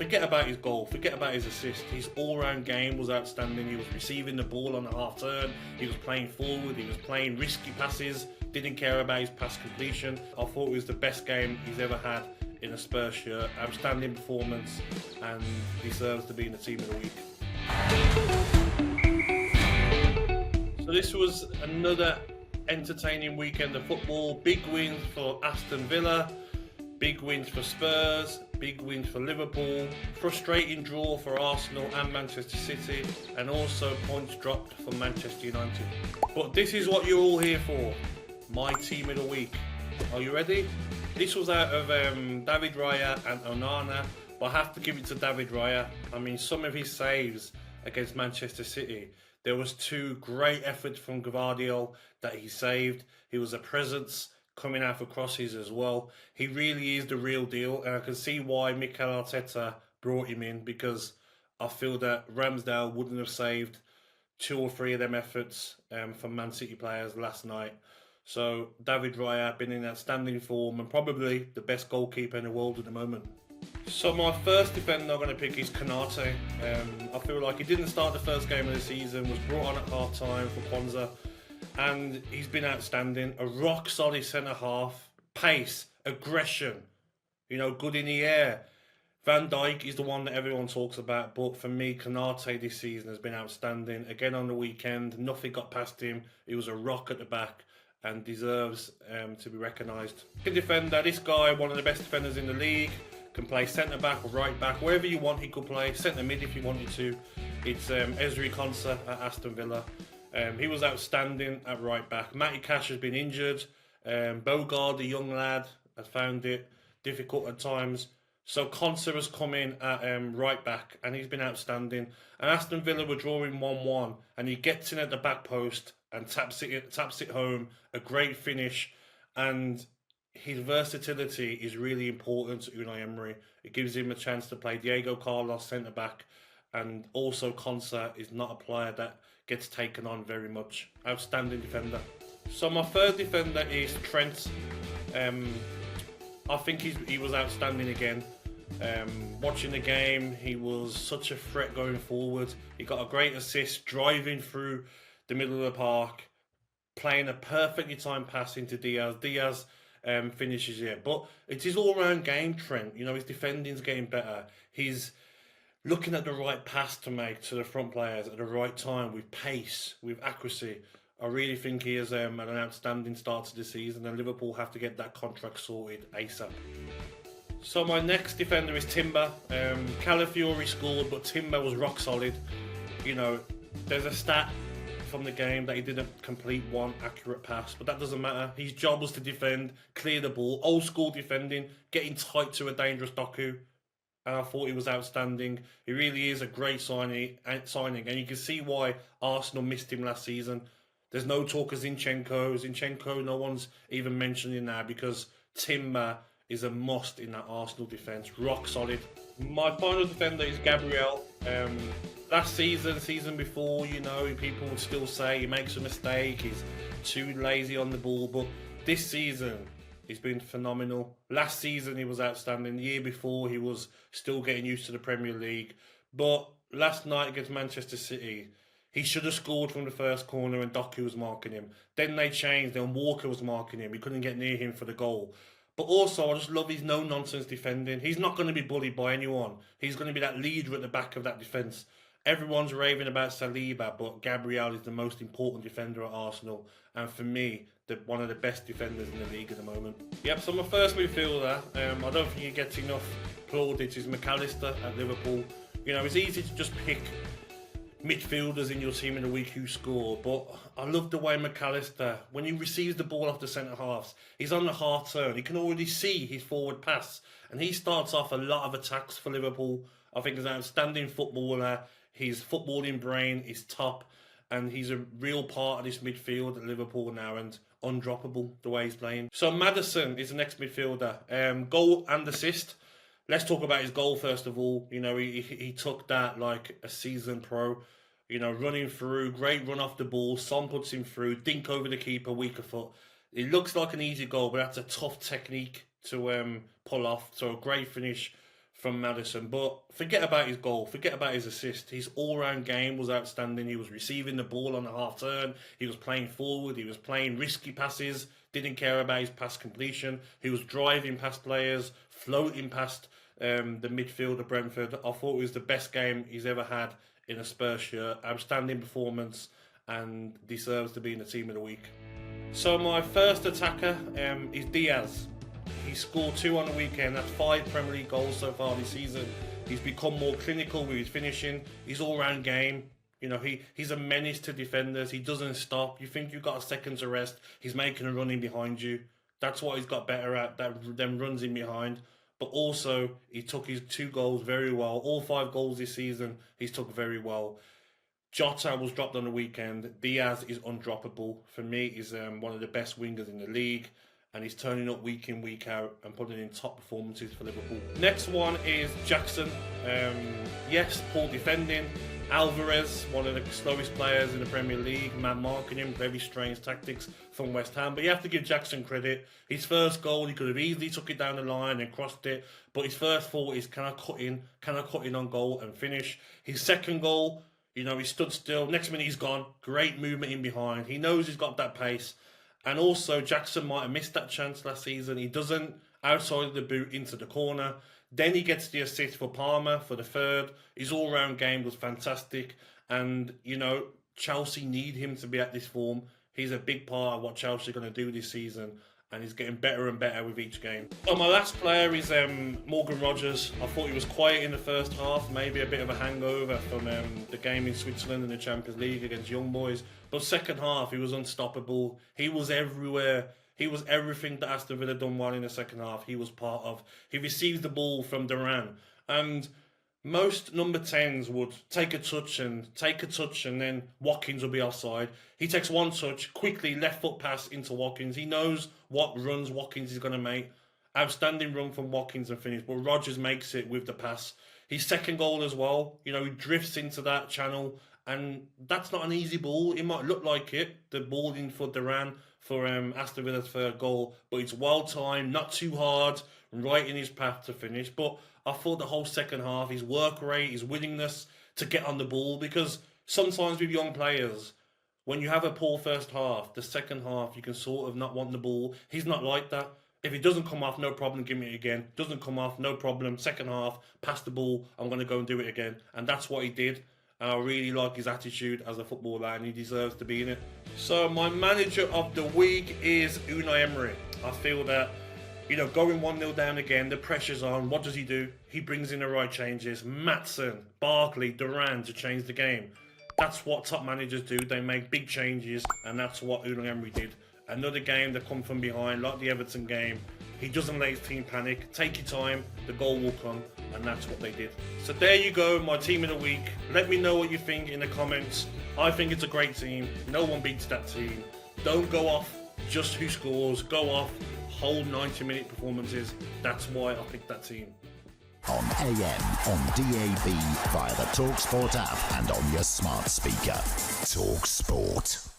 forget about his goal, forget about his assist. His all-round game was outstanding. He was receiving the ball on the half-turn, he was playing forward, he was playing risky passes, didn't care about his pass completion. I thought it was the best game he's ever had in a Spurs shirt. Outstanding performance, and deserves to be in the team of the week. So this was another entertaining weekend of football. Big wins for Aston Villa, big wins for Spurs, big wins for Liverpool, frustrating draw for Arsenal and Manchester City, and also points dropped for Manchester United. But this is what you're all here for, my team of the week. Are you ready? This was out of David Raya and Onana, but I have to give it to David Raya. I mean, some of his saves against Manchester City, there was two great efforts from Gvardiol that he saved. He was a presence coming out for crosses as well. He really is the real deal, and I can see why Mikel Arteta brought him in, because I feel that Ramsdale wouldn't have saved two or three of them efforts from Man City players last night. So David Raya been in outstanding form and probably the best goalkeeper in the world at the moment. So my first defender I'm going to pick is Konate. I feel like he didn't start the first game of the season, was brought on at half time for Kwanzaa, and he's been outstanding. A rock solid centre half, pace, aggression, you know, good in the air. Van Dijk is the one that everyone talks about, but for me, Konate this season has been outstanding. Again on the weekend, nothing got past him. He was a rock at the back and deserves to be recognised. Good defender, this guy, one of the best defenders in the league. Can play centre back or right back, wherever you want he could play. Centre mid if you wanted to. It's Ezri Konsa at Aston Villa. He was outstanding at right back. Matty Cash has been injured. Bogard, the young lad, has found it difficult at times. So Konsa has come in at right back, and he's been outstanding. And Aston Villa were drawing 1-1, and he gets in at the back post and taps it home. A great finish, and his versatility is really important to Unai Emery. It gives him a chance to play Diego Carlos centre back, and also Konsa is not a player that gets taken on very much. Outstanding defender. So my third defender is Trent. I think he was outstanding again. Watching the game, he was such a threat going forward. He got a great assist driving through the middle of the park, playing a perfectly timed pass into Diaz. Diaz finishes it, but it's his all-round game, Trent. You know, his defending's getting better. He's looking at the right pass to make to the front players at the right time, with pace, with accuracy. I really think he has had an outstanding start to the season, and Liverpool have to get that contract sorted ASAP. So my next defender is Timber. Calafiori scored, but Timber was rock solid. You know, there's a stat from the game that he didn't complete one accurate pass, but that doesn't matter. His job was to defend, clear the ball, old school defending, getting tight to a dangerous Doku, and I thought he was outstanding. He really is a great signing, and you can see why Arsenal missed him last season. There's no talk of Zinchenko, no one's even mentioning now, because Timber is a must in that Arsenal defence. Rock solid. My final defender is Gabriel. Last season before, you know, people would still say he makes a mistake, he's too lazy on the ball, but this season he's been phenomenal. Last season he was outstanding. The year before he was still getting used to the Premier League. But last night against Manchester City, he should have scored from the first corner and Doku was marking him. Then they changed and Walker was marking him. He couldn't get near him for the goal. But also, I just love his no-nonsense defending. He's not going to be bullied by anyone. He's going to be that leader at the back of that defence. Everyone's raving about Saliba, but Gabriel is the most important defender at Arsenal. And for me, one of the best defenders in the league at the moment. Yep, so my first midfielder, I don't think he gets enough plaudits, is McAllister at Liverpool. You know, it's easy to just pick midfielders in your team in the week who score, but I love the way McAllister, when he receives the ball off the centre halves, he's on the half turn, he can already see his forward pass, and he starts off a lot of attacks for Liverpool. I think he's an outstanding footballer. His footballing brain is top, and he's a real part of this midfield at Liverpool now, and undroppable the way he's playing. So Maddison is the next midfielder. Goal and assist. Let's talk about his goal first of all. You know, he took that like a seasoned pro. You know, running through, great run off the ball. Son puts him through, dink over the keeper, weaker foot. It looks like an easy goal, but that's a tough technique to pull off. So a great finish from Maddison. But forget about his goal, forget about his assist. His all-round game was outstanding. He was receiving the ball on a half-turn. He was playing forward. He was playing risky passes. Didn't care about his pass completion. He was driving past players, floating past the midfield of Brentford. I thought it was the best game he's ever had in a Spurs shirt. Outstanding performance, and deserves to be in the team of the week. So my first attacker is Diaz. He scored 2 on the weekend. That's 5 Premier League goals so far this season. He's become more clinical with his finishing. His all-round game. You know, he's a menace to defenders. He doesn't stop. You think you've got a second to rest, he's making a run in behind you. That's what he's got better at, them runs in behind. But also, he took his 2 goals very well. All 5 goals this season, he's took very well. Jota was dropped on the weekend. Diaz is undroppable. For me, he's one of the best wingers in the league. And he's turning up week in, week out and putting in top performances for Liverpool. Next one is Jackson. Yes, poor defending. Alvarez, one of the slowest players in the Premier League, man marking him, very strange tactics from West Ham. But you have to give Jackson credit. His first goal, he could have easily took it down the line and crossed it. But his first thought is, can I cut in? Can I cut in on goal and finish? His second goal, you know, he stood still. Next minute, he's gone. Great movement in behind. He knows he's got that pace. And also, Jackson might have missed that chance last season. He doesn't, outside of the boot, into the corner. Then he gets the assist for Palmer for the third. His all-round game was fantastic. And, you know, Chelsea need him to be at this form. He's a big part of what Chelsea are going to do this season. And he's getting better and better with each game. Oh, my last player is Morgan Rogers. I thought he was quiet in the first half. Maybe a bit of a hangover from the game in Switzerland in the Champions League against Young Boys. But second half, he was unstoppable. He was everywhere. He was everything that Aston Villa done well in the second half. He was part of. He received the ball from Duran. And most number 10s would take a touch and then Watkins will be offside. He takes one touch, quickly left foot pass into Watkins. He knows what runs Watkins is going to make. Outstanding run from Watkins and finish. But Rogers makes it with the pass. His second goal as well. You know, he drifts into that channel. And that's not an easy ball. It might look like it, the ball in for Duran for Aston Villa's third goal. But it's well timed, not too hard, right in his path to finish. But I thought the whole second half, his work rate, his willingness to get on the ball, because sometimes with young players, when you have a poor first half, the second half, you can sort of not want the ball. He's not like that. If it doesn't come off, no problem, give me it again. Doesn't come off, no problem. Second half, pass the ball, I'm going to go and do it again. And that's what he did. And I really like his attitude as a footballer, and he deserves to be in it. So my manager of the week is Unai Emery. I feel that, you know, going 1-0 down again, the pressure's on. What does he do? He brings in the right changes. Maatsen, Barkley, Duran to change the game. That's what top managers do. They make big changes, and that's what Unai Emery did. Another game that come from behind, like the Everton game. He doesn't let his team panic. Take your time, the goal will come, and that's what they did. So there you go, my team of the week. Let me know what you think in the comments. I think it's a great team. No one beats that team. Don't go off just who scores. Go off whole 90-minute performances. That's why I picked that team. On AM, on DAB, via the talkSPORT app and on your smart speaker. talkSPORT.